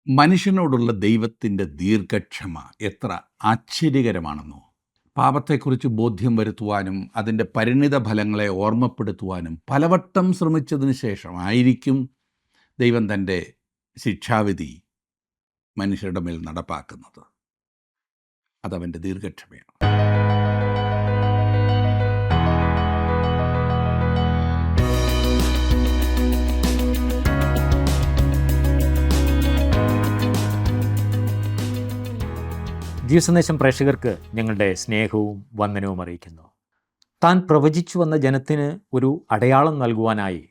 മനുഷ്യനോടുള്ള ദൈവത്തിൻ്റെ ദീർഘക്ഷമ എത്ര ആശ്ചര്യകരമാണെന്നോ. പാപത്തെക്കുറിച്ച് ബോധ്യം വരുത്തുവാനും അതിൻ്റെ പരിണിത ഫലങ്ങളെ ഓർമ്മപ്പെടുത്തുവാനും പലവട്ടം ശ്രമിച്ചതിന് ശേഷമായിരിക്കും ദൈവം തൻ്റെ ശിക്ഷാവിധി മനുഷ്യരുടെ മേൽ നടപ്പാക്കുന്നത്. അതവൻ്റെ ദീർഘക്ഷമയാണ്. ജീവസന്ദേശം പ്രേക്ഷകർക്ക് ഞങ്ങളുടെ സ്നേഹവും വന്ദനവും അറിയിക്കുന്നു. താൻ പ്രവചിച്ചു വന്ന ജനത്തിന് ഒരു അടയാളം നൽകുവാനായി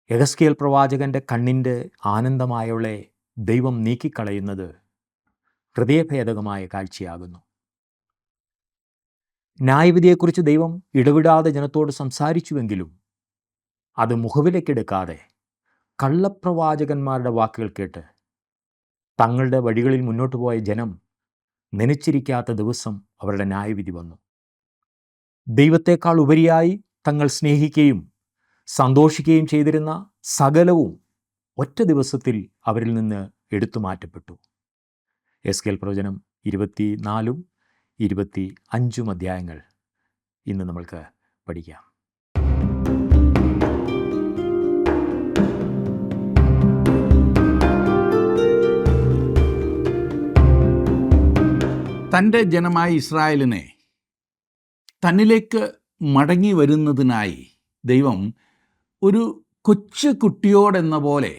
യെഹെസ്കേൽ പ്രവാചകൻ്റെ കണ്ണിൻ്റെ ആനന്ദമായവളെ ദൈവം നീക്കിക്കളയുന്നത് ഹൃദയഭേദകമായ കാഴ്ചയാകുന്നു. ന്യായവിധിയെക്കുറിച്ച് ദൈവം ഇടവിടാതെ ജനത്തോട് സംസാരിച്ചുവെങ്കിലും അത് മുഖവിലേക്കെടുക്കാതെ കള്ളപ്രവാചകന്മാരുടെ വാക്കുകൾ കേട്ട് തങ്ങളുടെ വഴികളിൽ മുന്നോട്ട് പോയ ജനം നനച്ചിരിക്കാത്ത ദിവസം അവരുടെ ന്യായവിധി വന്നു. ദൈവത്തെക്കാൾ ഉപരിയായി തങ്ങൾ സ്നേഹിക്കുകയും സന്തോഷിക്കുകയും ചെയ്തിരുന്ന സകലവും ഒറ്റ ദിവസത്തിൽ അവരിൽ നിന്ന് എടുത്തു മാറ്റപ്പെട്ടു. യെഹെസ്കേൽ പ്രവചനം 24 25 അധ്യായങ്ങൾ ഇന്ന് നമ്മൾക്ക് പഠിക്കാം. തൻ്റെ ജനമായ ഇസ്രായേലിനെ തന്നിലേക്ക് മടങ്ങി വരുന്നതിനായി ദൈവം ഒരു കൊച്ചു കുട്ടിയോടെന്ന പോലെ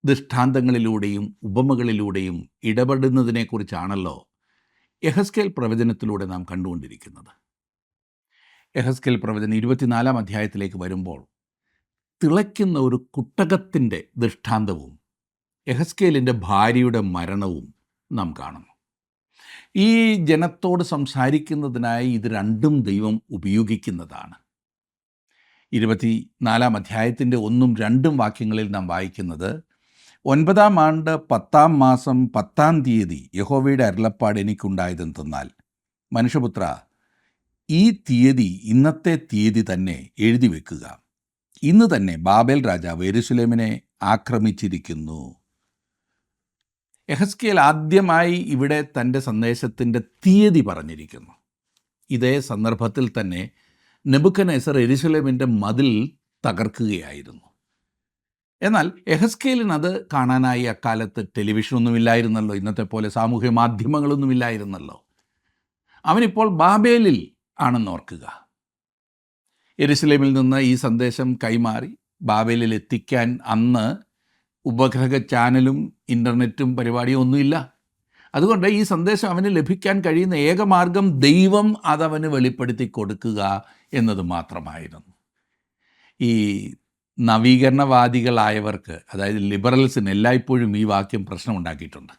ദൃഷ്ടാന്തങ്ങളിലൂടെയും ഉപമകളിലൂടെയും ഇടപെടുന്നതിനെക്കുറിച്ചാണല്ലോ യെഹെസ്കേൽ പ്രവചനത്തിലൂടെ നാം കണ്ടുകൊണ്ടിരിക്കുന്നത്. യെഹെസ്കേൽ പ്രവചനം 24 അധ്യായത്തിലേക്ക് വരുമ്പോൾ തിളയ്ക്കുന്ന ഒരു കുട്ടകത്തിൻ്റെ ദൃഷ്ടാന്തവും യെഹെസ്കേലിൻ്റെ ഭാര്യയുടെ മരണവും നാം കാണുന്നു. ഈ ജനത്തോട് സംസാരിക്കുന്നതിനായി ഇത് രണ്ടും ദൈവം ഉപയോഗിക്കുന്നതാണ്. 24 അധ്യായത്തിൻ്റെ 1ഉം 2ഉം വാക്യങ്ങളിൽ നാം വായിക്കുന്നത്, 9-ാം ആണ്ട് 10-ാം മാസം 10-ാം തീയതി യഹോവയുടെ അരുളപ്പാട് എനിക്കുണ്ടായതെന്തെന്നാൽ, മനുഷ്യപുത്ര, ഈ തീയതി ഇന്നത്തെ തീയതി തന്നെ എഴുതി വെക്കുക. ഇന്ന് തന്നെ ബാബേൽ രാജാവ് യെരൂശലേമിനെ ആക്രമിച്ചിരിക്കുന്നു. യെഹെസ്കേൽ ആദ്യമായി ഇവിടെ തൻ്റെ സന്ദേശത്തിൻ്റെ തീയതി പറഞ്ഞിരിക്കുന്നു. ഇതേ സന്ദർഭത്തിൽ തന്നെ നെബൂഖദ്നേസർ യെരൂശലേമിൻ്റെ മതിൽ തകർക്കുകയായിരുന്നു. എന്നാൽ യെഹെസ്കേലിനത് കാണാനായി അക്കാലത്ത് ടെലിവിഷനൊന്നുമില്ലായിരുന്നല്ലോ, ഇന്നത്തെ പോലെ സാമൂഹ്യ മാധ്യമങ്ങളൊന്നുമില്ലായിരുന്നല്ലോ. അവനിപ്പോൾ ബാബേലിൽ ആണെന്ന് ഓർക്കുക. യെരൂശലേമിൽ നിന്ന് ഈ സന്ദേശം കൈമാറി ബാബേലിൽ എത്തിക്കാൻ അന്ന് ഉപഗ്രഹ ചാനലും ഇൻ്റർനെറ്റും പരിപാടിയും ഒന്നുമില്ല. അതുകൊണ്ട് ഈ സന്ദേശം അവന് ലഭിക്കാൻ കഴിയുന്ന ഏക മാർഗം ദൈവം അതവന് വെളിപ്പെടുത്തി കൊടുക്കുക എന്നത് മാത്രമായിരുന്നു. ഈ നവീകരണവാദികളായവർക്ക്, അതായത് ലിബറൽസിന് എല്ലായ്പ്പോഴും ഈ വാക്യം പ്രശ്നമുണ്ടാക്കിയിട്ടുണ്ട്.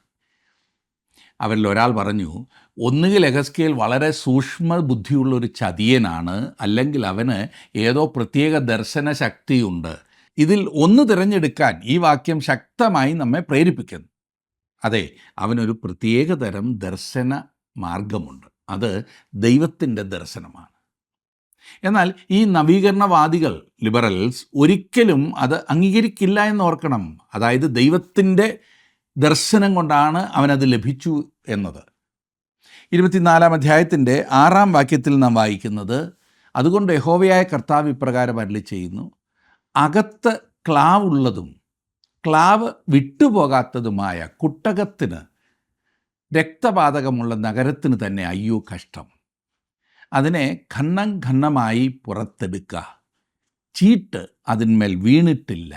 അവരിൽ ഒരാൾ പറഞ്ഞു, ഒന്നുകിൽ യെഹെസ്കേൽ വളരെ സൂക്ഷ്മ ബുദ്ധിയുള്ളൊരു ചതിയനാണ്, അല്ലെങ്കിൽ അവന് ഏതോ പ്രത്യേക ദർശന ശക്തിയുണ്ട്. ഇതിൽ ഒന്ന് തിരഞ്ഞെടുക്കാൻ ഈ വാക്യം ശക്തമായി നമ്മെ പ്രേരിപ്പിക്കുന്നു. അതെ, അവനൊരു പ്രത്യേക തരം ദർശന മാർഗമുണ്ട്. അത് ദൈവത്തിൻ്റെ ദർശനമാണ്. എന്നാൽ ഈ നവീകരണവാദികൾ, ലിബറൽസ്, ഒരിക്കലും അത് അംഗീകരിക്കില്ല എന്നോർക്കണം. അതായത് ദൈവത്തിൻ്റെ ദർശനം കൊണ്ടാണ് അവനത് ലഭിച്ചു എന്നത്. 24-ാം അധ്യായത്തിൻ്റെ 6-ാം വാക്യത്തിൽ നാം വായിക്കുന്നത്, അതുകൊണ്ട് യഹോവയായ കർത്താവ് ഇപ്രകാരം അരുളി ചെയ്യുന്നു, അകത്ത് ക്ലാവുള്ളതും ക്ലാവ് വിട്ടുപോകാത്തതുമായ കുട്ടകത്തിന്, രക്തപാതകമുള്ള നഗരത്തിന് തന്നെ അയ്യോ കഷ്ടം. അതിനെ ഖണ്ണം ഖണ്ണമായി പുറത്തെടുക്കുക, ചീട്ട് അതിന്മേൽ വീണിട്ടില്ല.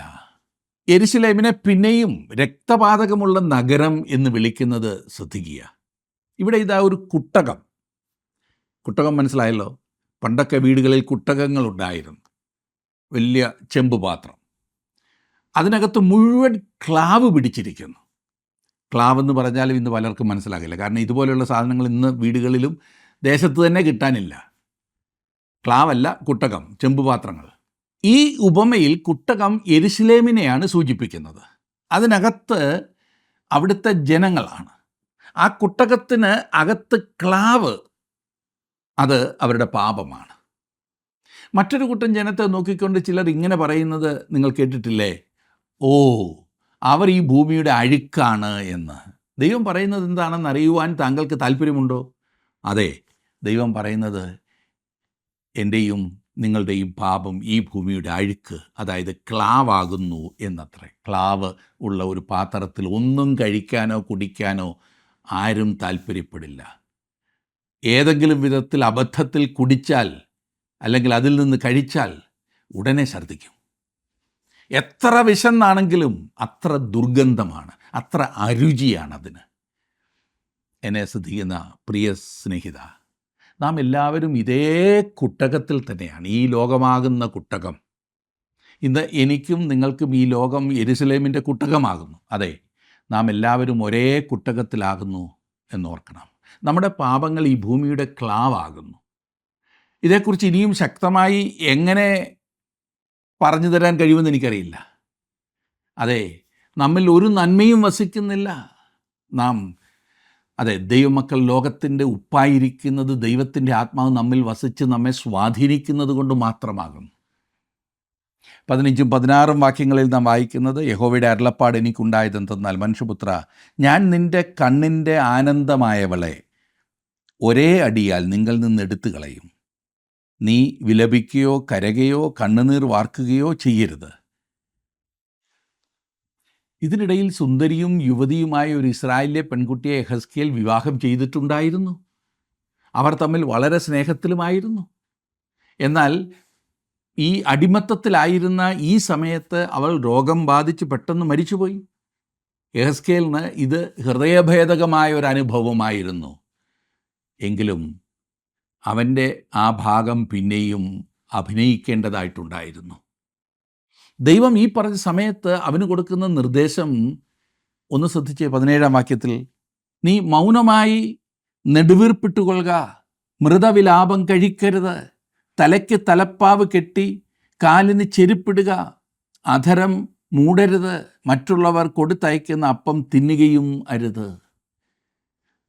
യെരൂശലേമിനെ പിന്നെയും രക്തപാതകമുള്ള നഗരം എന്ന് വിളിക്കുന്നത് ശ്രദ്ധിക്കുക. ഇവിടെ ഇതാ ഒരു കുട്ടകം. കുട്ടകം മനസ്സിലായല്ലോ. പണ്ടൊക്കെ വീടുകളിൽ കുട്ടകങ്ങളുണ്ടായിരുന്നു. വലിയ ചെമ്പുപാത്രം, അതിനകത്ത് മുഴുവൻ ക്ലാവ് പിടിച്ചിരിക്കുന്നു. ക്ലാവ് എന്ന് പറഞ്ഞാലും ഇന്ന് പലർക്കും മനസ്സിലാകില്ല, കാരണം ഇതുപോലെയുള്ള സാധനങ്ങൾ ഇന്ന് വീടുകളിലും ദേശത്ത് തന്നെ കിട്ടാനില്ല. ക്ലാവല്ല, കുട്ടകം, ചെമ്പുപാത്രങ്ങൾ. ഈ ഉപമയിൽ കുട്ടകം യെരൂശലേമിനെയാണ് സൂചിപ്പിക്കുന്നത്. അതിനകത്ത് അവിടുത്തെ ജനങ്ങളാണ്. ആ കുട്ടകത്തിന് അകത്ത് ക്ലാവ്, അത് അവരുടെ പാപമാണ്. മറ്റൊരു കൂട്ടം ജനത്തെ നോക്കിക്കൊണ്ട് ചിലർ ഇങ്ങനെ പറയുന്നത് നിങ്ങൾ കേട്ടിട്ടില്ലേ, ഓ അവർ ഈ ഭൂമിയുടെ അഴുക്കാണ് എന്ന്. ദൈവം പറയുന്നത് എന്താണെന്ന് അറിയുവാൻ താങ്കൾക്ക് താല്പര്യമുണ്ടോ? അതെ, ദൈവം പറയുന്നത് എൻ്റെയും നിങ്ങളുടെയും പാപം ഈ ഭൂമിയുടെ അഴുക്ക്, അതായത് ക്ലാവാകുന്നു എന്നത്രേ. ക്ലാവ് ഉള്ള ഒരു പാത്രത്തിൽ ഒന്നും കഴിക്കാനോ കുടിക്കാനോ ആരും താല്പര്യപ്പെടില്ല. ഏതെങ്കിലും വിധത്തിൽ അബദ്ധത്തിൽ കുടിച്ചാൽ അല്ലെങ്കിൽ അതിൽ നിന്ന് കഴിച്ചാൽ ഉടനെ ഛർദ്ദിക്കും. എത്ര വിശന്നാണെങ്കിലും അത്ര ദുർഗന്ധമാണ്, അത്ര അരുചിയാണതിന്. എന്നെ ശ്രദ്ധിക്കുന്ന പ്രിയ സ്നേഹിത, നാം എല്ലാവരും ഇതേ കുട്ടകത്തിൽ തന്നെയാണ്, ഈ ലോകമാകുന്ന കുട്ടകം. ഇന്ന് എനിക്കും നിങ്ങൾക്കും ഈ ലോകം യെരുശലേമിൻ്റെ കുട്ടകമാകുന്നു. അതെ, നാം എല്ലാവരും ഒരേ കുട്ടകത്തിലാകുന്നു എന്നോർക്കണം. നമ്മുടെ പാപങ്ങൾ ഈ ഭൂമിയുടെ ക്ലാവാകുന്നു. ഇതേക്കുറിച്ച് ഇനിയും ശക്തമായി എങ്ങനെ പറഞ്ഞു തരാൻ കഴിയുമെന്ന് എനിക്കറിയില്ല. അതെ, നമ്മിൽ ഒരു നന്മയും വസിക്കുന്നില്ല. ദൈവമക്കൾ ലോകത്തിൻ്റെ ഉപ്പായിരിക്കുന്നത് ദൈവത്തിൻ്റെ ആത്മാവ് നമ്മിൽ വസിച്ച് നമ്മെ സ്വാധീനിക്കുന്നത് കൊണ്ട് മാത്രമാകും. 15ഉം 16ഉം വാക്യങ്ങളിൽ നാം വായിക്കുന്നത്, യഹോവയുടെ അരുളപ്പാട് എനിക്കുണ്ടായതെന്തെന്നാൽ, മനുഷ്യപുത്ര, ഞാൻ നിൻ്റെ കണ്ണിൻ്റെ ആനന്ദമായവളെ ഒരേ അടിയാൽ നിങ്ങൾ നിന്ന് എടുത്തു കളയും. നീ വിലപിക്കുകയോ കരയുകയോ കണ്ണുനീർ വാർക്കുകയോ ചെയ്യരുത്. ഇതിനിടയിൽ സുന്ദരിയും യുവതിയുമായ ഒരു ഇസ്രായേലിലെ പെൺകുട്ടിയെ യെഹെസ്കേൽ വിവാഹം ചെയ്തിട്ടുണ്ടായിരുന്നു. അവർ തമ്മിൽ വളരെ സ്നേഹത്തിലുമായിരുന്നു. എന്നാൽ ഈ അടിമത്തത്തിലായിരുന്ന ഈ സമയത്ത് അവൾ രോഗം ബാധിച്ച് പെട്ടെന്ന് മരിച്ചുപോയി. യെഹെസ്കേലിന് ഇത് ഹൃദയഭേദകമായ ഒരു അനുഭവമായിരുന്നു. എങ്കിലും അവൻ്റെ ആ ഭാഗം പിന്നെയും അഭിനയിക്കേണ്ടതായിട്ടുണ്ടായിരുന്നു. ദൈവം ഈ പറഞ്ഞ സമയത്ത് അവന് കൊടുക്കുന്ന നിർദ്ദേശം ഒന്ന് ശ്രദ്ധിച്ചേ. 17ആം വാക്യത്തിൽ, നീ മൗനമായി നെടുവീർപ്പിട്ടുകൊള്ളുക, മൃതവിലാപം കഴിക്കരുത്, തലയ്ക്ക് തലപ്പാവ് കെട്ടി കാലിന് ചെരുപ്പിടുക, അധരം മൂടരുത്, മറ്റുള്ളവർ കൊടുത്തയക്കുന്ന അപ്പം തിന്നുകയും അരുത്.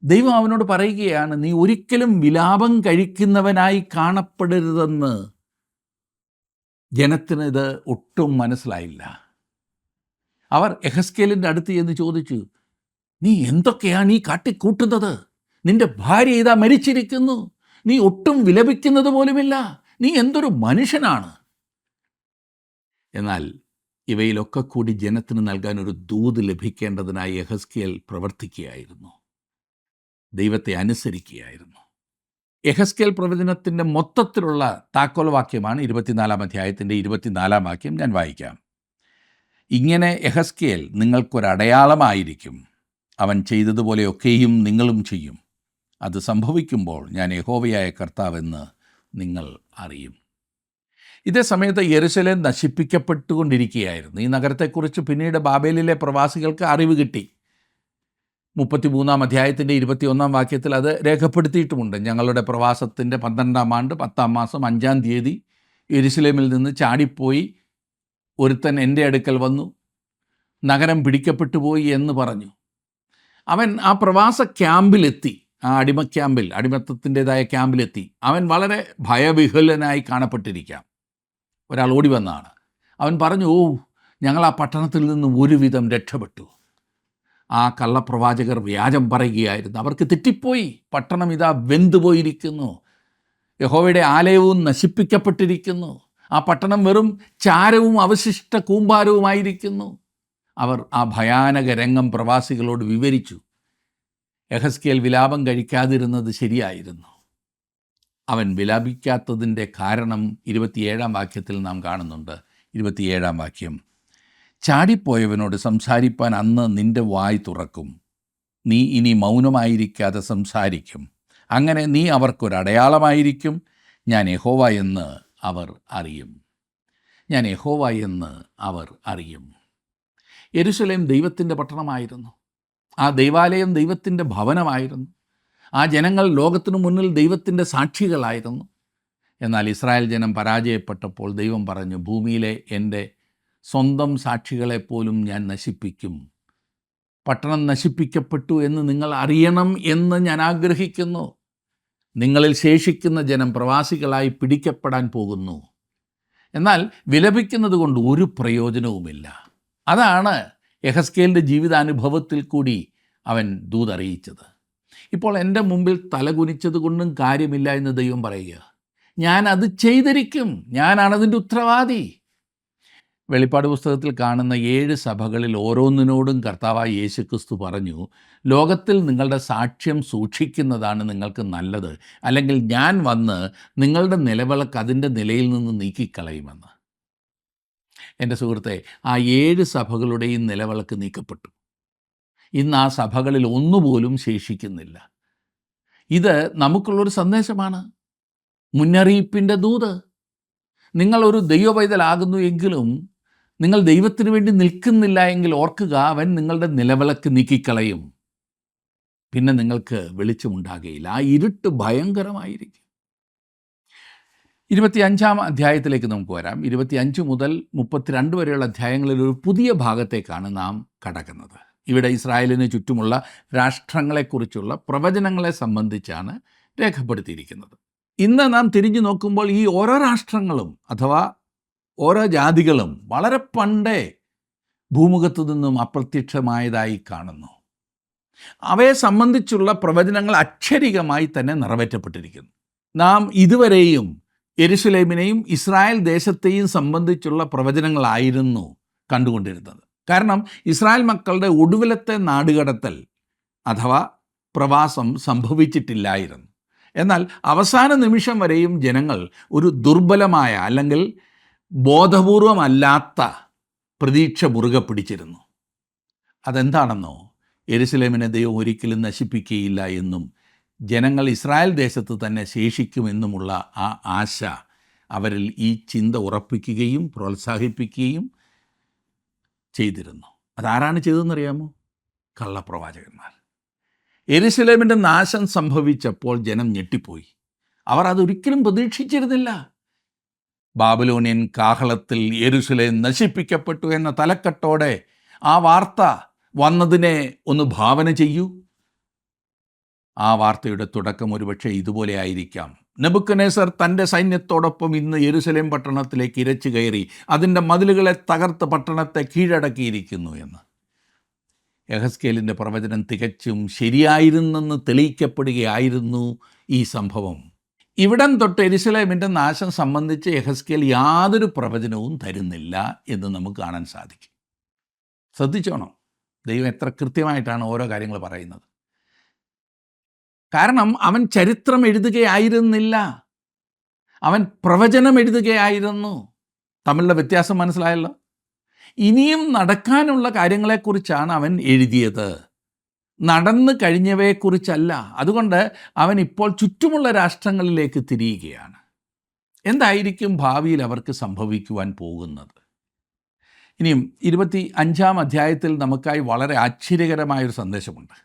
ദൈവം അവനോട് പറയുകയാണ്, നീ ഒരിക്കലും വിലാപം കഴിക്കുന്നവനായി കാണപ്പെടരുതെന്ന്. ജനത്തിന് ഇത് ഒട്ടും മനസ്സിലായില്ല. അവർ യെഹെസ്കേലിൻ്റെ അടുത്ത് ചെന്ന് ചോദിച്ചു, നീ എന്തൊക്കെയാണ് ഈ കാട്ടിക്കൂട്ടുന്നത്? നിന്റെ ഭാര്യ ഇതാ മരിച്ചിരിക്കുന്നു, നീ ഒട്ടും വിലപിക്കുന്നത് പോലുമില്ല, നീ എന്തൊരു മനുഷ്യനാണ്. എന്നാൽ ഇവയിലൊക്കെ കൂടി ജനത്തിന് നൽകാൻ ഒരു ദൂത് ലഭിക്കേണ്ടതിനായി യെഹെസ്കേൽ പ്രവർത്തിക്കുകയായിരുന്നു, ദൈവത്തെ അനുസരിക്കുകയായിരുന്നു. യെഹെസ്കേൽ പ്രവചനത്തിൻ്റെ മൊത്തത്തിലുള്ള താക്കോൽ വാക്യമാണ് 24-ാം അധ്യായത്തിൻ്റെ 24-ാം വാക്യം. ഞാൻ വായിക്കാം. ഇങ്ങനെ യെഹെസ്കേൽ നിങ്ങൾക്കൊരടയാളമായിരിക്കും, അവൻ ചെയ്തതുപോലെയൊക്കെയും നിങ്ങളും ചെയ്യും. അത് സംഭവിക്കുമ്പോൾ ഞാൻ യഹോവയായ കർത്താവെന്ന് നിങ്ങൾ അറിയും. ഇതേ സമയത്ത് യെരുശലേം നശിപ്പിക്കപ്പെട്ടുകൊണ്ടിരിക്കുകയായിരുന്നു. ഈ നഗരത്തെക്കുറിച്ച് പിന്നീട് ബാബേലിലെ പ്രവാസികൾക്ക് അറിവ് കിട്ടി. 33-ാം അധ്യായത്തിൻ്റെ 21-ാം വാക്യത്തിൽ അത് രേഖപ്പെടുത്തിയിട്ടുമുണ്ട്. ഞങ്ങളുടെ പ്രവാസത്തിൻ്റെ 12-ാം ആണ്ട് 10-ാം മാസം 5-ാം തീയതി യെരുശലേമിൽ നിന്ന് ചാടിപ്പോയി ഒരുത്തൻ എൻ്റെ അടുക്കൽ വന്നു, നഗരം പിടിക്കപ്പെട്ടു പോയി എന്ന് പറഞ്ഞു. അവൻ ആ പ്രവാസ ക്യാമ്പിലെത്തി, ആ അടിമത്തത്തിൻ്റെതായ ക്യാമ്പിലെത്തി. അവൻ വളരെ ഭയവിഹ്വലനായി കാണപ്പെട്ടിരിക്കാം. ഒരാൾ ഓടി വന്നാണ്. അവൻ പറഞ്ഞു, ഞങ്ങൾ ആ പട്ടണത്തിൽ നിന്ന് ഒരുവിധം രക്ഷപ്പെട്ടു. ആ കള്ളപ്രവാചകർ വ്യാജം പറയുകയായിരുന്നു, അവർക്ക് തെറ്റിപ്പോയി, പട്ടണം ഇതാ വെന്തുപോയിരിക്കുന്നു, യഹോവയുടെ ആലയവും നശിപ്പിക്കപ്പെട്ടിരിക്കുന്നു, ആ പട്ടണം വെറും ചാരവും അവശിഷ്ട കൂമ്പാരവുമായിരിക്കുന്നു. അവർ ആ ഭയാനക രംഗം പ്രവാസികളോട് വിവരിച്ചു. യെഹെസ്കേൽ വിലാപം കഴിക്കാതിരുന്നത് ശരിയായിരുന്നു. അവൻ വിലാപിക്കാത്തതിൻ്റെ കാരണം 27-ാം വാക്യത്തിൽ നാം കാണുന്നുണ്ട്. 27-ാം വാക്യം, ചാടിപ്പോയവനോട് സംസാരിപ്പാൻ അന്ന് നിന്റെ വായ് തുറക്കും, നീ ഇനി മൗനമായിരിക്കാതെ സംസാരിക്കും. അങ്ങനെ നീ അവർക്കൊരടയാളമായിരിക്കും, ഞാൻ യഹോവ എന്ന് അവർ അറിയും. ഞാൻ യഹോവ എന്ന് അവർ അറിയും. യെരുശലേം ദൈവത്തിൻ്റെ പട്ടണമായിരുന്നു. ആ ദൈവാലയം ദൈവത്തിൻ്റെ ഭവനമായിരുന്നു. ആ ജനങ്ങൾ ലോകത്തിനു മുന്നിൽ ദൈവത്തിൻ്റെ സാക്ഷികളായിരുന്നു. എന്നാൽ ഇസ്രായേൽ ജനം പരാജയപ്പെട്ടപ്പോൾ ദൈവം പറഞ്ഞു, ഭൂമിയിലെ എൻ്റെ സ്വന്തം സാക്ഷികളെപ്പോലും ഞാൻ നശിപ്പിക്കും. പട്ടണം നശിപ്പിക്കപ്പെട്ടു എന്ന് നിങ്ങൾ അറിയണം എന്ന് ഞാൻ ആഗ്രഹിക്കുന്നു. നിങ്ങളിൽ ശേഷിക്കുന്ന ജനം പ്രവാസികളായി പിടിക്കപ്പെടാൻ പോകുന്നു. എന്നാൽ വിലപിക്കുന്നത് കൊണ്ട് ഒരു പ്രയോജനവുമില്ല. അതാണ് യഹസ്കേലിൻ്റെ ജീവിതാനുഭവത്തിൽ കൂടി അവൻ ദൂതറിയിച്ചത്. ഇപ്പോൾ എൻ്റെ മുമ്പിൽ തലകുനിച്ചത് കൊണ്ടും കാര്യമില്ല എന്ന് ദൈവം പറയുക. ഞാൻ അത് ചെയ്തിരിക്കും, ഞാനാണതിൻ്റെ ഉത്തരവാദി. വെളിപ്പാട് പുസ്തകത്തിൽ കാണുന്ന 7 സഭകളിൽ ഓരോന്നിനോടും കർത്താവായ യേശുക്രിസ്തു പറഞ്ഞു, ലോകത്തിൽ നിങ്ങളുടെ സാക്ഷ്യം സൂക്ഷിക്കുന്നതാണ് നിങ്ങൾക്ക് നല്ലത്, അല്ലെങ്കിൽ ഞാൻ വന്ന് നിങ്ങളുടെ നിലവിളക്ക് അതിൻ്റെ നിലയിൽ നിന്ന് നീക്കിക്കളയുമെന്ന്. എൻ്റെ സുഹൃത്തെ, ആ 7 സഭകളുടെയും നിലവിളക്ക് നീക്കപ്പെട്ടു. ഇന്ന് ആ സഭകളിൽ ഒന്നുപോലും ശേഷിക്കുന്നില്ല. ഇത് നമുക്കുള്ളൊരു സന്ദേശമാണ്, മുന്നറിയിപ്പിൻ്റെ ദൂത്. നിങ്ങളൊരു ദൈവപൈതലാകുന്നു എങ്കിലും നിങ്ങൾ ദൈവത്തിന് വേണ്ടി നിൽക്കുന്നില്ല എങ്കിൽ ഓർക്കുക, അവൻ നിങ്ങളുടെ നിലവിളക്ക് നീക്കിക്കളയും. പിന്നെ നിങ്ങൾക്ക് വെളിച്ചമുണ്ടാകുകയില്ല. ആ ഇരുട്ട് ഭയങ്കരമായിരിക്കും. 25-ാം അധ്യായത്തിലേക്ക് നമുക്ക് വരാം. 25 മുതൽ 32 വരെയുള്ള അധ്യായങ്ങളിൽ ഒരു പുതിയ ഭാഗത്തേക്കാണ് നാം കടക്കുന്നത്. ഇവിടെ ഇസ്രായേലിന് ചുറ്റുമുള്ള രാഷ്ട്രങ്ങളെക്കുറിച്ചുള്ള പ്രവചനങ്ങളെ സംബന്ധിച്ചാണ് രേഖപ്പെടുത്തിയിരിക്കുന്നത്. ഇന്ന് നാം തിരിഞ്ഞു നോക്കുമ്പോൾ ഈ ഓരോ രാഷ്ട്രങ്ങളും അഥവാ ഓരോ ജാതികളും വളരെ പണ്ടേ ഭൂമുഖത്തു നിന്നും അപ്രത്യക്ഷമായതായി കാണുന്നു. അവയെ സംബന്ധിച്ചുള്ള പ്രവചനങ്ങൾ അക്ഷരികമായി തന്നെ നിറവേറ്റപ്പെട്ടിരിക്കുന്നു. നാം ഇതുവരെയും യെരുശലേമിനെയും ഇസ്രായേൽ ദേശത്തെയും സംബന്ധിച്ചുള്ള പ്രവചനങ്ങളായിരുന്നു കണ്ടുകൊണ്ടിരുന്നത്. കാരണം ഇസ്രായേൽ മക്കളുടെ ഒടുവിലത്തെ നാടുകടത്തൽ അഥവാ പ്രവാസം സംഭവിച്ചിട്ടില്ലായിരുന്നു. എന്നാൽ അവസാന നിമിഷം വരെയും ജനങ്ങൾ ഒരു ദുർബലമായ അല്ലെങ്കിൽ ബോധപൂർവമല്ലാത്ത പ്രതീക്ഷ മുറുകെ പിടിച്ചിരുന്നു. അതെന്താണെന്നോ, യെരുശലേമിനെ ദൈവം ഒരിക്കലും നശിപ്പിക്കുകയില്ല എന്നും ജനങ്ങൾ ഇസ്രായേൽ ദേശത്ത് തന്നെ ശേഷിക്കുമെന്നുമുള്ള ആ ആശ അവരിൽ ഈ ചിന്ത ഉറപ്പിക്കുകയും പ്രോത്സാഹിപ്പിക്കുകയും ചെയ്തിരുന്നു. അതാരാണ് ചെയ്തതെന്നറിയാമോ? കള്ളപ്രവാചകന്മാർ. യെരുശലേമിൻ്റെ നാശം സംഭവിച്ചപ്പോൾ ജനം ഞെട്ടിപ്പോയി. അവർ അതൊരിക്കലും പ്രതീക്ഷിച്ചിരുന്നില്ല. ബാബിലോണിയൻ കാഹളത്തിൽ യെരുശലേം നശിപ്പിക്കപ്പെട്ടു എന്ന തലക്കെട്ടോടെ ആ വാർത്ത വന്നതിനെ ഒന്ന് ഭാവന ചെയ്യൂ. ആ വാർത്തയുടെ തുടക്കം ഒരുപക്ഷെ ഇതുപോലെ ആയിരിക്കാം: നെബൂഖദ്നേസർ തൻ്റെ സൈന്യത്തോടൊപ്പം ഇന്ന് യെരുശലേം പട്ടണത്തിലേക്ക് ഇരച്ചു കയറി അതിൻ്റെ മതിലുകളെ തകർത്ത് പട്ടണത്തെ കീഴടക്കിയിരിക്കുന്നു എന്ന്. യഹസ്കേലിൻ്റെ പ്രവചനം തികച്ചും ശരിയായിരുന്നെന്ന് തെളിയിക്കപ്പെടുകയായിരുന്നു ഈ സംഭവം. ഇവിടം തൊട്ട് യെരുശലേമിൻ്റെ നാശം സംബന്ധിച്ച് യഹസ്കേൽ യാതൊരു പ്രവചനവും തരുന്നില്ല എന്ന് നമുക്ക് കാണാൻ സാധിക്കും. ശ്രദ്ധിച്ചോണം, ദൈവം എത്ര കൃത്യമായിട്ടാണ് ഓരോ കാര്യങ്ങൾ പറയുന്നത്. കാരണം അവൻ ചരിത്രം എഴുതുകയായിരുന്നില്ല, അവൻ പ്രവചനം എഴുതുകയായിരുന്നു. തമ്മിലുള്ള വ്യത്യാസം മനസ്സിലായല്ലോ. ഇനിയും നടക്കാനുള്ള കാര്യങ്ങളെക്കുറിച്ചാണ് അവൻ എഴുതിയത്, നടന്നു കഴിഞ്ഞവയെക്കുറിച്ചല്ല. അതുകൊണ്ട് അവൻ ഇപ്പോൾ ചുറ്റുമുള്ള രാഷ്ട്രങ്ങളിലേക്ക് തിരിയുകയാണ്. എന്തായിരിക്കും ഭാവിയിൽ അവർക്ക് സംഭവിക്കുവാൻ പോകുന്നത്? ഇനിയും 25-ാം അധ്യായത്തിൽ നമുക്കായി വളരെ ആശ്ചര്യകരമായൊരു സന്ദേശമുണ്ട്.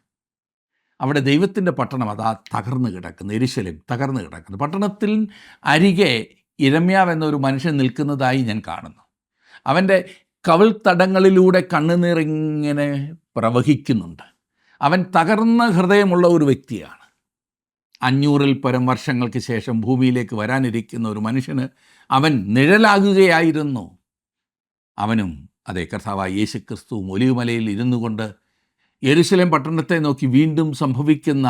അവിടെ ദൈവത്തിൻ്റെ പട്ടണം അതാ തകർന്നു കിടക്കുന്നു, യെരുശലേം തകർന്നു കിടക്കുന്നു. പട്ടണത്തിൽ അരികെ യിരെമ്യാവ് എന്നൊരു മനുഷ്യൻ നിൽക്കുന്നതായി ഞാൻ കാണുന്നു. അവൻ്റെ കവിൾത്തടങ്ങളിലൂടെ കണ്ണുനീറിങ്ങനെ പ്രവഹിക്കുന്നുണ്ട്. അവൻ തകർന്ന ഹൃദയമുള്ള ഒരു വ്യക്തിയാണ്. 500-ൽ പരം വർഷങ്ങൾക്ക് ശേഷം ഭൂമിയിലേക്ക് വരാനിരിക്കുന്ന ഒരു മനുഷ്യന് അവൻ നിഴലാകുകയായിരുന്നു. അവനും അതേ കർത്താവായ യേശുക്രിസ്തുവും ഒലിവുമലയിൽ ഇരുന്നു കൊണ്ട് യെരുശലേം പട്ടണത്തെ നോക്കി വീണ്ടും സംഭവിക്കുന്ന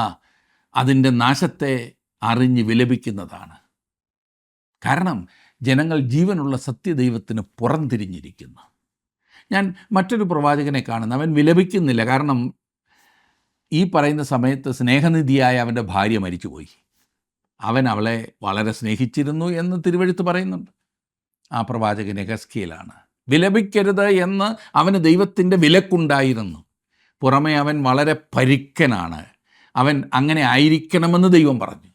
അതിൻ്റെ നാശത്തെ അറിഞ്ഞ് വിലപിക്കുന്നതാണ്. കാരണം ജനങ്ങൾ ജീവനുള്ള സത്യദൈവത്തിന് പുറംതിരിഞ്ഞിരിക്കുന്നു. ഞാൻ മറ്റൊരു പ്രവാചകനെ കാണുന്നു. അവൻ വിലപിക്കുന്നില്ല. കാരണം ഈ പറയുന്ന സമയത്ത് സ്നേഹനിധിയായ അവൻ്റെ ഭാര്യ മരിച്ചുപോയി. അവൻ അവളെ വളരെ സ്നേഹിച്ചിരുന്നു എന്ന് തിരുവെഴുത്ത് പറയുന്നുണ്ട്. ആ പ്രവാചകൻ യഹസ്കേലാണ്. വിലപിക്കരുത് എന്ന് അവന് ദൈവത്തിൻ്റെ വിലക്കുണ്ടായിരുന്നു. പുറമേ അവൻ വളരെ പരുക്കനാണ്. അവൻ അങ്ങനെ ആയിരിക്കണമെന്ന് ദൈവം പറഞ്ഞു.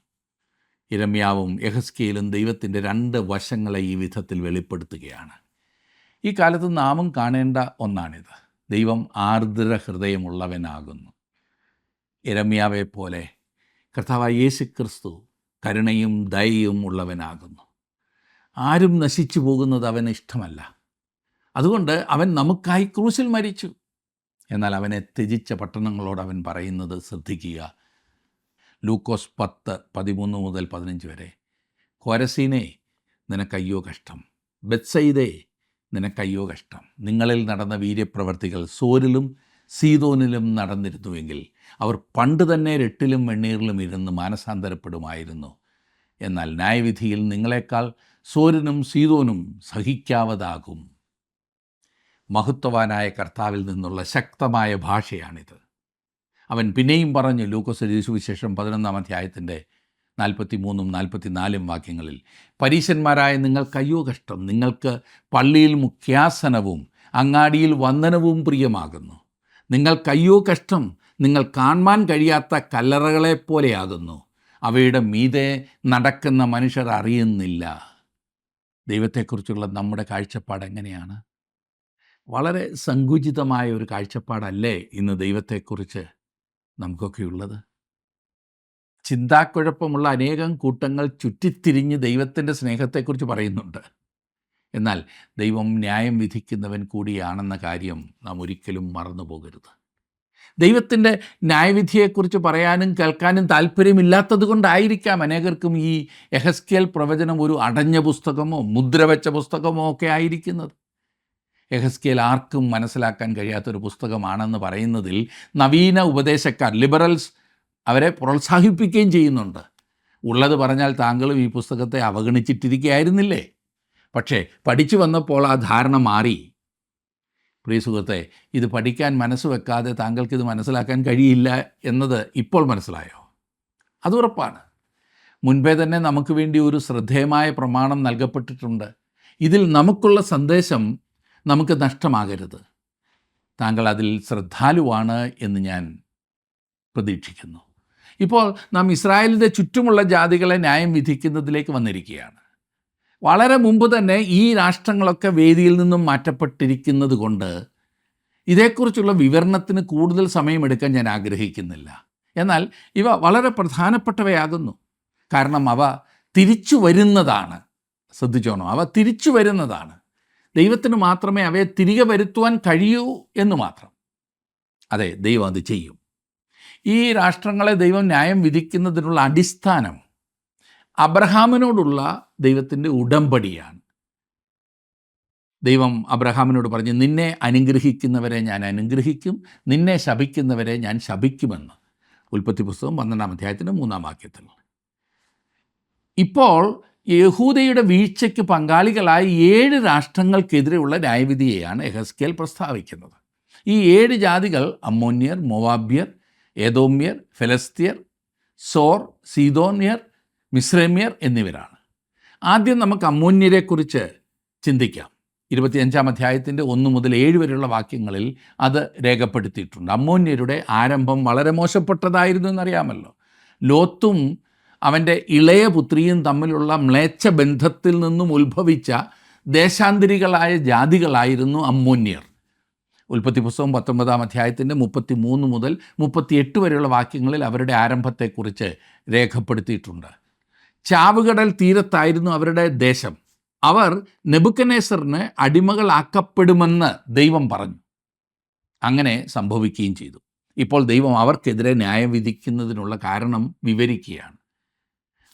യിരെമ്യാവും യഹസ്കേലും ദൈവത്തിൻ്റെ 2 വശങ്ങളെ ഈ വിധത്തിൽ വെളിപ്പെടുത്തുകയാണ്. ഈ കാലത്ത് നാമും കാണേണ്ട ഒന്നാണിത്. ദൈവം ആർദ്ര ഹൃദയമുള്ളവനാകുന്നു. യിരെമ്യാവെ പോലെ കർത്താവായ യേശുക്രിസ്തു കരുണയും ദയയും ഉള്ളവനാകുന്നു. ആരും നശിച്ചു പോകുന്നത് അവന് ഇഷ്ടമല്ല. അതുകൊണ്ട് അവൻ നമുക്കായി ക്രൂശിൽ മരിച്ചു. എന്നാൽ അവനെ ത്യജിച്ച പട്ടണങ്ങളോട് അവൻ പറയുന്നത് ശ്രദ്ധിക്കുക. ലൂക്കോസ് 10:13 മുതൽ 15 വരെ. കോരസീനെ, നിനക്കയ്യോ കഷ്ടം. ബെത്സയിദേ, നിനക്കയ്യോ കഷ്ടം. നിങ്ങളിൽ നടന്ന വീര്യപ്രവർത്തികൾ സോരിലും സീദോനിലും നടന്നിരുന്നുവെങ്കിൽ അവർ പണ്ട് തന്നെ രട്ടിലും വെണ്ണീറിലും ഇരുന്ന് മാനസാന്തരപ്പെടുമായിരുന്നു. എന്നാൽ ന്യായവിധിയിൽ നിങ്ങളെക്കാൾ സോരിനും സീദോനും സഹിക്കാവതാകും. മഹത്വവാനായ കർത്താവിൽ നിന്നുള്ള ശക്തമായ ഭാഷയാണിത്. അവൻ പിന്നെയും പറഞ്ഞു, ലൂക്കോസ് എഴുതിയ സുവിശേഷം 11-ാം അധ്യായത്തിൻ്റെ 43-ഉം 44-ഉം വാക്യങ്ങളിൽ, പരീശന്മാരായ നിങ്ങൾക്കയ്യോ കഷ്ടം. നിങ്ങൾക്ക് പള്ളിയിൽ മുഖ്യാസനവും അങ്ങാടിയിൽ വന്ദനവും പ്രിയമാകുന്നു. നിങ്ങൾക്കയ്യോ കഷ്ടം. നിങ്ങൾ കാണാൻ കഴിയാത്ത കല്ലറകളെപ്പോലെയാകുന്നു. അവയുടെ മീതെ നടക്കുന്ന മനുഷ്യർ അറിയുന്നില്ല. ദൈവത്തെക്കുറിച്ചുള്ള നമ്മുടെ കാഴ്ചപ്പാട് എങ്ങനെയാണ്? വളരെ സങ്കുചിതമായ ഒരു കാഴ്ചപ്പാടല്ലേ ഇന്ന് ദൈവത്തെക്കുറിച്ച് നമുക്കൊക്കെയുള്ളത്? ചിന്താക്കുഴപ്പമുള്ള അനേകം കൂട്ടങ്ങൾ ചുറ്റിത്തിരിഞ്ഞ് ദൈവത്തിൻ്റെ സ്നേഹത്തെക്കുറിച്ച് പറയുന്നുണ്ട്. എന്നാൽ ദൈവം ന്യായം വിധിക്കുന്നവൻ കൂടിയാണെന്ന കാര്യം നാം ഒരിക്കലും മറന്നു പോകരുത്. ദൈവത്തിൻ്റെ ന്യായവിധിയെക്കുറിച്ച് പറയാനും കേൾക്കാനും താല്പര്യമില്ലാത്തത് കൊണ്ടായിരിക്കാം അനേകർക്കും ഈ യെഹെസ്കേൽ പ്രവചനം ഒരു അടഞ്ഞ പുസ്തകമോ മുദ്രവെച്ച പുസ്തകമോ ഒക്കെ ആയിരിക്കുന്നത്. യെഹെസ്കേൽ ആർക്കും മനസ്സിലാക്കാൻ കഴിയാത്തൊരു പുസ്തകമാണെന്ന് പറയുന്നതിൽ നവീന ഉപദേശക്കാർ, ലിബറൽസ്, അവരെ പ്രോത്സാഹിപ്പിക്കുകയും ചെയ്യുന്നുണ്ട്. ഉള്ളത് പറഞ്ഞാൽ താങ്കളും ഈ പുസ്തകത്തെ അവഗണിച്ചിട്ടിരിക്കുകയായിരുന്നില്ലേ? പക്ഷേ പഠിച്ചു വന്നപ്പോൾ ആ ധാരണ മാറി. പ്രിയ സുഹൃത്തെ, ഇത് പഠിക്കാൻ മനസ്സ് വെക്കാതെ താങ്കൾക്കിത് മനസ്സിലാക്കാൻ കഴിയില്ല എന്നത് ഇപ്പോൾ മനസ്സിലായോ? അത് ഉറപ്പാണ്. മുൻപേ തന്നെ നമുക്ക് വേണ്ടി ഒരു ശ്രദ്ധേയമായ പ്രമാണം നൽകപ്പെട്ടിട്ടുണ്ട്. ഇതിൽ നമുക്കുള്ള സന്ദേശം നമുക്ക് നഷ്ടമാകരുത്. താങ്കൾ അതിൽ ശ്രദ്ധാലുവാണ് എന്ന് ഞാൻ പ്രതീക്ഷിക്കുന്നു. ഇപ്പോൾ നാം ഇസ്രായേലിൻ്റെ ചുറ്റുമുള്ള ജാതികളെ ന്യായം വിധിക്കുന്നതിലേക്ക് വന്നിരിക്കുകയാണ്. വളരെ മുമ്പ് തന്നെ ഈ രാഷ്ട്രങ്ങളൊക്കെ വേദിയിൽ നിന്നും മാറ്റപ്പെട്ടിരിക്കുന്നത് കൊണ്ട് ഇതേക്കുറിച്ചുള്ള വിവരണത്തിന് കൂടുതൽ സമയമെടുക്കാൻ ഞാൻ ആഗ്രഹിക്കുന്നില്ല. എന്നാൽ ഇവ വളരെ പ്രധാനപ്പെട്ടവയാകുന്നു. കാരണം അവ തിരിച്ചു വരുന്നതാണ്. ശ്രദ്ധിച്ചോണോ, അവ തിരിച്ചു വരുന്നതാണ്. ദൈവത്തിന് മാത്രമേ അവയെ തിരികെ വരുത്തുവാൻ കഴിയൂ എന്ന് മാത്രം. അതെ, ദൈവം അത് ചെയ്യും. ഈ രാഷ്ട്രങ്ങളെ ദൈവം ന്യായം വിധിക്കുന്നതിനുള്ള അടിസ്ഥാനം അബ്രഹാമിനോടുള്ള ദൈവത്തിൻ്റെ ഉടമ്പടിയാണ്. ദൈവം അബ്രഹാമിനോട് പറഞ്ഞു, നിന്നെ അനുഗ്രഹിക്കുന്നവരെ ഞാൻ അനുഗ്രഹിക്കും, നിന്നെ ശപിക്കുന്നവരെ ഞാൻ ശപിക്കുമെന്ന്. ഉൽപ്പത്തി പുസ്തകം 12-ാം അധ്യായത്തിൻ്റെ 3-ാം വാക്യത്തിൽ. ഇപ്പോൾ യഹൂദയുടെ വീഴ്ചയ്ക്ക് പങ്കാളികളായ 7 രാഷ്ട്രങ്ങൾക്കെതിരെയുള്ള ന്യായവിധിയെയാണ് യെഹെസ്കേൽ പ്രസ്താവിക്കുന്നത്. ഈ 7 ജാതികൾ അമ്മോന്യർ, മോവാബ്യർ, ഏദോമ്യർ, ഫെലസ്ത്യർ, സോർ, സീദോന്യർ, മിസ്രൈമ്യർ എന്നിവരാണ്. ആദ്യം നമുക്ക് അമ്മോന്യരെക്കുറിച്ച് ചിന്തിക്കാം. 25-ാം അധ്യായത്തിൻ്റെ 1 മുതൽ 7 വരെയുള്ള വാക്യങ്ങളിൽ അത് രേഖപ്പെടുത്തിയിട്ടുണ്ട്. അമ്മോന്യരുടെ ആരംഭം വളരെ മോശപ്പെട്ടതായിരുന്നു എന്നറിയാമല്ലോ. ലോത്തും അവൻ്റെ ഇളയ പുത്രിയും തമ്മിലുള്ള മ്ലേച്ഛ ബന്ധത്തിൽ നിന്നും ഉത്ഭവിച്ച ദേശാന്തരികളായ ജാതികളായിരുന്നു അമ്മോന്യർ. ഉൽപ്പത്തി പുസ്തകം 19-ാം അധ്യായത്തിൻ്റെ 33 മുതൽ 38 വരെയുള്ള വാക്യങ്ങളിൽ അവരുടെ ആരംഭത്തെക്കുറിച്ച് രേഖപ്പെടുത്തിയിട്ടുണ്ട്. ചാവുകടൽ തീരത്തായിരുന്നു അവരുടെ ദേശം. അവർ നെബൂഖദ്നേസറിന് അടിമകളാക്കപ്പെടുമെന്ന് ദൈവം പറഞ്ഞു. അങ്ങനെ സംഭവിക്കുകയും ചെയ്തു. ഇപ്പോൾ ദൈവം അവർക്കെതിരെ ന്യായം വിധിക്കുന്നതിനുള്ള കാരണം വിവരിക്കുകയാണ്.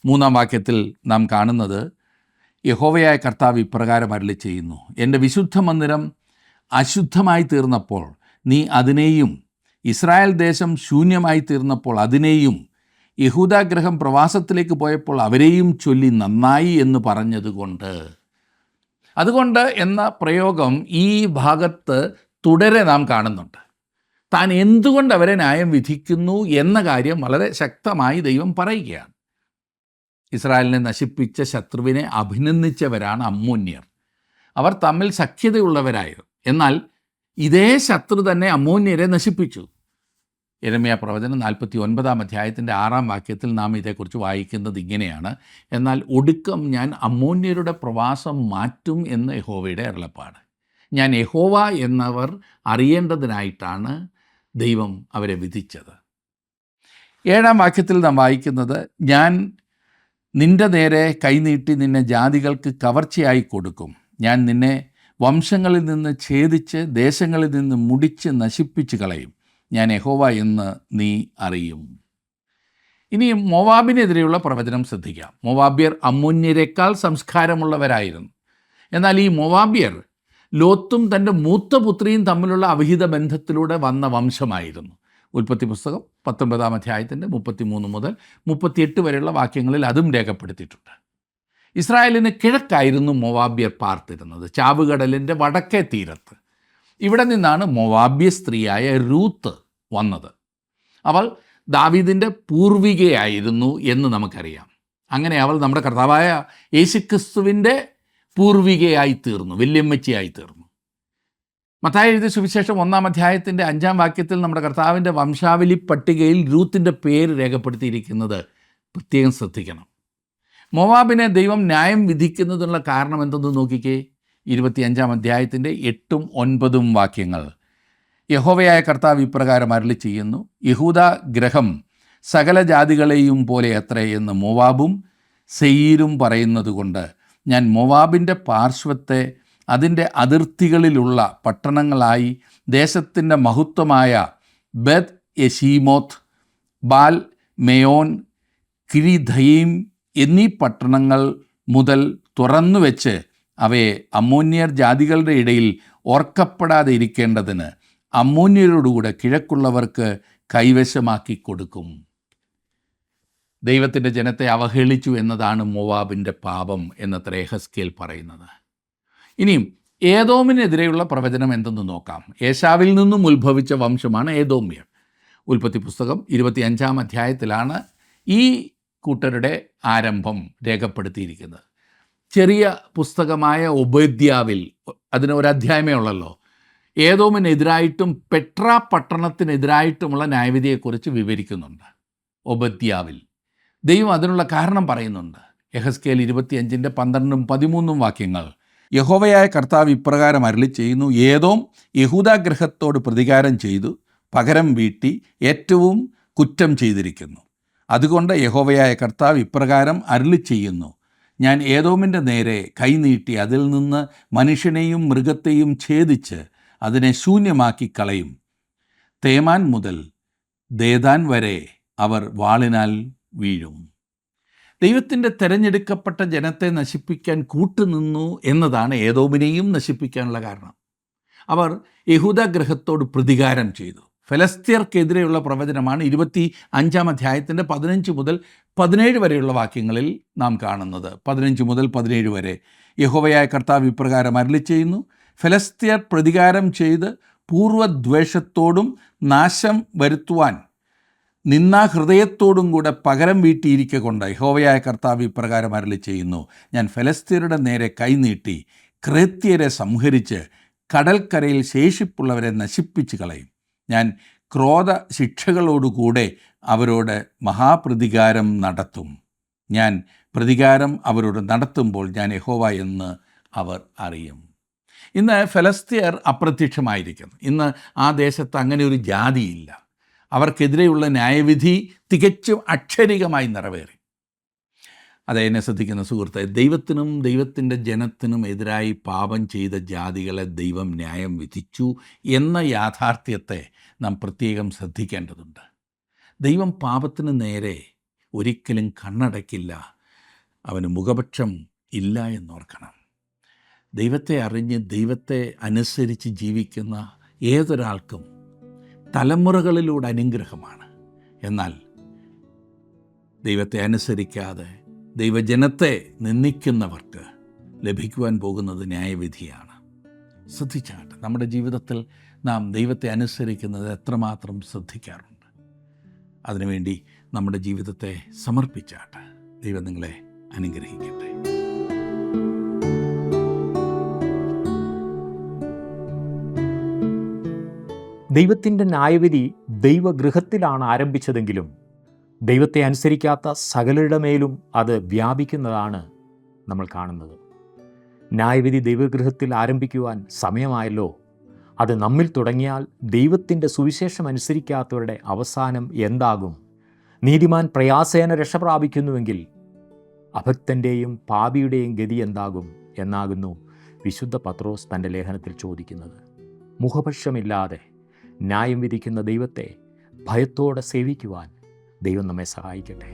3-ാം വാക്യത്തിൽ നാം കാണുന്നത്, യഹോവയായ കർത്താവ് ഇപ്രകാരം അരുളി ചെയ്യുന്നു, എൻ്റെ വിശുദ്ധ മന്ദിരം അശുദ്ധമായി തീർന്നപ്പോൾ നീ അതിനെയും, ഇസ്രായേൽ ദേശം ശൂന്യമായി തീർന്നപ്പോൾ അതിനെയും, യഹൂദാഗൃഹം പ്രവാസത്തിലേക്ക് പോയപ്പോൾ അവരെയും ചൊല്ലി നന്നായി എന്ന് പറഞ്ഞതുകൊണ്ട്. അതുകൊണ്ട് എന്ന പ്രയോഗം ഈ ഭാഗത്ത് തുടരെ നാം കാണുന്നുണ്ട്. താൻ എന്തുകൊണ്ട് അവരെ ന്യായം വിധിക്കുന്നു എന്ന കാര്യം വളരെ ശക്തമായി ദൈവം പറയുകയാണ്. ഇസ്രായേലിനെ നശിപ്പിച്ച ശത്രുവിനെ അഭിനന്ദിച്ചവരാണ് അമ്മോന്യർ. അവർ തമ്മിൽ സഖ്യതയുള്ളവരായിരുന്നു. എന്നാൽ ഇതേ ശത്രു തന്നെ അമ്മോന്യരെ നശിപ്പിച്ചു. യെരമ്യാ പ്രവചനം 49-ാം അധ്യായത്തിൻ്റെ 6-ാം വാക്യത്തിൽ നാം ഇതേക്കുറിച്ച് വായിക്കുന്നത് ഇങ്ങനെയാണ്, എന്നാൽ ഒടുക്കം ഞാൻ അമ്മോന്യരുടെ പ്രവാസം മാറ്റും എന്ന് യഹോവയുടെ അരുളപ്പാട്. ഞാൻ യഹോവ എന്നവർ അറിയേണ്ടതിനായിട്ടാണ് ദൈവം അവരെ വിധിച്ചത്. 7-ാം വാക്യത്തിൽ നാം വായിക്കുന്നത്, ഞാൻ നിൻ്റെ നേരെ കൈനീട്ടി നിന്നെ ജാതികൾക്ക് കവർച്ചയായി കൊടുക്കും. ഞാൻ നിന്നെ വംശങ്ങളിൽ നിന്ന് ഛേദിച്ച് ദേശങ്ങളിൽ നിന്ന് മുടിച്ച് നശിപ്പിച്ച് കളയും. ഞാൻ യഹോവ എന്ന് നീ അറിയും. ഇനി മോവാബിനെതിരെയുള്ള പ്രവചനം ശ്രദ്ധിക്കാം. മോവാബ്യർ അമ്മോന്യരെക്കാൾ സംസ്കാരമുള്ളവരായിരുന്നു. എന്നാൽ ഈ മോവാബ്യർ ലോത്തും തൻ്റെ മൂത്ത പുത്രിയും തമ്മിലുള്ള അവിഹിത ബന്ധത്തിലൂടെ വന്ന വംശമായിരുന്നു. ഉൽപ്പത്തി പുസ്തകം 19 അധ്യായത്തിൻ്റെ 33 മുതൽ 38 വരെയുള്ള വാക്യങ്ങളിൽ അതും രേഖപ്പെടുത്തിയിട്ടുണ്ട്. ഇസ്രായേലിന് കിഴക്കായിരുന്നു മൊവാബ്യർ പാർത്തിരുന്നത്, ചാവുകടലിൻ്റെ വടക്കേ തീരത്ത്. ഇവിടെ നിന്നാണ് മൊവാബ്യ സ്ത്രീയായ രൂത്ത് വന്നത്. അവൾ ദാവീദിൻ്റെ പൂർവികയായിരുന്നു എന്ന് നമുക്കറിയാം. അങ്ങനെ അവൾ നമ്മുടെ കർത്താവായ യേശുക്രിസ്തുവിൻ്റെ പൂർവികയായി തീർന്നു, വല്യമ്മച്ചിയായി തീർന്നു. മത്തായി എഴുതിയ സുവിശേഷം 1 അധ്യായത്തിൻ്റെ 5 വാക്യത്തിൽ നമ്മുടെ കർത്താവിൻ്റെ വംശാവലി പട്ടികയിൽ രൂത്തിൻ്റെ പേര് രേഖപ്പെടുത്തിയിരിക്കുന്നത് പ്രത്യേകം ശ്രദ്ധിക്കണം. മോവാബിനെ ദൈവം ന്യായം വിധിക്കുന്നതിനുള്ള കാരണം എന്തെന്ന് നോക്കിക്കേ. 25 അധ്യായത്തിൻ്റെ 8ഉം 9ഉം വാക്യങ്ങൾ. യഹോവയായ കർത്താവ് ഇപ്രകാരം അരുളി ചെയ്യുന്നു, യഹൂദ ഗ്രഹം സകല ജാതികളെയും പോലെ അത്രേ എന്ന് മോവാബും സെയീരും പറയുന്നത് കൊണ്ട് ഞാൻ മോവാബിൻ്റെ പാർശ്വത്തെ അതിൻ്റെ അതിർത്തികളിലുള്ള പട്ടണങ്ങളായി ദേശത്തിൻ്റെ മഹത്വമായ ബെത് യെശീമോത്ത്, ബാൽ മെയോൻ, കിരിഥയീം എന്നീ പട്ടണങ്ങൾ മുതൽ തുറന്നു വെച്ച് അവയെ അമ്മോന്യർ ജാതികളുടെ ഇടയിൽ ഓർക്കപ്പെടാതെ ഇരിക്കേണ്ടതിന് അമ്മോന്യരോടുകൂടെ കിഴക്കുള്ളവർക്ക് കൈവശമാക്കി കൊടുക്കും. ദൈവത്തിൻ്റെ ജനത്തെ അവഹേളിച്ചു എന്നതാണ് മോവാബിൻ്റെ പാപം എന്നത്ര യെഹെസ്കേൽ പറയുന്നത്. ഇനിയും ഏദോമിനെതിരെയുള്ള പ്രവചനം എന്തെന്ന് നോക്കാം. ഏശാവിൽ നിന്നും ഉത്ഭവിച്ച വംശമാണ് ഏദോമ്യർ. ഉൽപ്പത്തി പുസ്തകം 25 അധ്യായത്തിലാണ് ഈ കൂട്ടരുടെ ആരംഭം രേഖപ്പെടുത്തിയിരിക്കുന്നത്. ചെറിയ പുസ്തകമായ ഒബദ്യാവിൽ അതിന് ഒരധ്യായമേ ഉള്ളല്ലോ, ഏദോമിനെതിരായിട്ടും പെട്ര പട്ടണത്തിനെതിരായിട്ടുമുള്ള ന്യായവിധിയെക്കുറിച്ച് വിവരിക്കുന്നുണ്ട്. ഒബദ്യാവിൽ ദൈവം അതിനുള്ള കാരണം പറയുന്നുണ്ട്. യെഹെസ്കേൽ 25ൻ്റെ 12ഉം 13ഉം വാക്യങ്ങൾ. യഹോവയായ കർത്താവ് ഇപ്രകാരം അരുളി ചെയ്യുന്നു, ഏദോം യഹൂദാഗ്രഹത്തോട് പ്രതികാരം ചെയ്തു പകരം വീട്ടി ഏറ്റവും കുറ്റം ചെയ്തിരിക്കുന്നു. അതുകൊണ്ട് യഹോവയായ കർത്താവ് ഇപ്രകാരം അരുളി ചെയ്യുന്നു, ഞാൻ ഏദോമിൻ്റെ നേരെ കൈനീട്ടി അതിൽ നിന്ന് മനുഷ്യനെയും മൃഗത്തെയും ഛേദിച്ച് അതിനെ ശൂന്യമാക്കി കളയും. തേമാൻ മുതൽ ദേദാൻ വരെ അവർ വാളിനാൽ വീഴും. ദൈവത്തിൻ്റെ തെരഞ്ഞെടുക്കപ്പെട്ട ജനത്തെ നശിപ്പിക്കാൻ കൂട്ടുനിന്നു എന്നതാണ് ഏദോമിനെയും നശിപ്പിക്കാനുള്ള കാരണം. അവർ യഹൂദാഗ്രഹത്തോട് പ്രതികാരം ചെയ്തു. ഫലസ്തീർക്കെതിരെയുള്ള പ്രവചനമാണ് 25 അധ്യായത്തിൻ്റെ 15 മുതൽ 17 വരെയുള്ള വാക്യങ്ങളിൽ നാം കാണുന്നത്. 15 മുതൽ 17 വരെ യഹോവയായ കർത്താവ് ഇപ്രകാരം അരുളി ചെയ്യുന്നു, ഫലസ്തീർ പ്രതികാരം ചെയ്ത് പൂർവ്വദ്വേഷത്തോടും നാശം വരുത്തുവാൻ നിന്നാ ഹൃദയത്തോടും കൂടെ പകരം വീട്ടിയിരിക്കെ കൊണ്ട് യഹോവയായ കർത്താവ് ഇപ്രകാരം അരുളി ചെയ്യുന്നു, ഞാൻ ഫലസ്തീരുടെ നേരെ കൈനീട്ടി ക്രേത്യരെ സംഹരിച്ച് കടൽക്കരയിൽ ശേഷിപ്പുള്ളവരെ നശിപ്പിച്ച് കളയും. ഞാൻ ക്രോധ ശിക്ഷകളോടുകൂടെ അവരോട് മഹാപ്രതികാരം നടത്തും. ഞാൻ പ്രതികാരം അവരോട് നടത്തുമ്പോൾ ഞാൻ യഹോവ എന്ന് അവർ അറിയും. ഇന്ന് ഫലസ്തീർ അപ്രത്യക്ഷമായിരിക്കുന്നു. ഇന്ന് ആ ദേശത്ത് അങ്ങനെ ഒരു ജാതിയില്ല. അവർക്കെതിരെയുള്ള ന്യായവിധി തികച്ചും അക്ഷരികമായി നിറവേറി. അതെന്നെ ശ്രദ്ധിക്കുന്ന സുഹൃത്തെ, ദൈവത്തിനും ദൈവത്തിൻ്റെ ജനത്തിനും എതിരായി പാപം ചെയ്ത ജാതികളെ ദൈവം ന്യായം വിധിച്ചു എന്ന യാഥാർത്ഥ്യത്തെ നാം പ്രത്യേകം ശ്രദ്ധിക്കേണ്ടതുണ്ട്. ദൈവം പാപത്തിന് നേരെ ഒരിക്കലും കണ്ണടയ്ക്കില്ല, അവന് മുഖപക്ഷം ഇല്ല എന്നോർക്കണം. ദൈവത്തെ അറിഞ്ഞ് ദൈവത്തെ അനുസരിച്ച് ജീവിക്കുന്ന ഏതൊരാൾക്കും തലമുറകളിലൂടെ അനുഗ്രഹമാണ്. എന്നാൽ ദൈവത്തെ അനുസരിക്കാതെ ദൈവജനത്തെ നിന്ദിക്കുന്നവർക്ക് ലഭിക്കുവാൻ പോകുന്നത് ന്യായവിധിയാണ്. ശ്രദ്ധിച്ചാട്ടെ, നമ്മുടെ ജീവിതത്തിൽ നാം ദൈവത്തെ അനുസരിക്കുന്നത് എത്രമാത്രം ശ്രദ്ധിക്കാറുണ്ട്. അതിനുവേണ്ടി നമ്മുടെ ജീവിതത്തെ സമർപ്പിച്ചാട്ടെ. ദൈവം നിങ്ങളെ അനുഗ്രഹിക്കട്ടെ. ദൈവത്തിൻ്റെ ന്യായവിധി ദൈവഗൃഹത്തിലാണ് ആരംഭിച്ചതെങ്കിലും ദൈവത്തെ അനുസരിക്കാത്ത സകലരുടെ മേലും അത് വ്യാപിക്കുന്നതാണ് നമ്മൾ കാണുന്നത്. ന്യായവിധി ദൈവഗൃഹത്തിൽ ആരംഭിക്കുവാൻ സമയമായല്ലോ. അത് നമ്മിൽ തുടങ്ങിയാൽ ദൈവത്തിൻ്റെ സുവിശേഷം അനുസരിക്കാത്തവരുടെ അവസാനം എന്താകും? നീതിമാൻ പ്രയാസേന രക്ഷ പ്രാപിക്കുന്നുവെങ്കിൽ അഭക്തൻ്റെയും പാപിയുടെയും ഗതി എന്താകും എന്നാകുന്നു വിശുദ്ധ പത്രോസ് തൻ്റെ ലേഖനത്തിൽ ചോദിക്കുന്നത്. മുഖപക്ഷമില്ലാതെ ന്യായം വിധിക്കുന്ന ദൈവത്തെ ഭയത്തോടെ സേവിക്കുവാൻ ദൈവം നമ്മെ സഹായിക്കട്ടെ.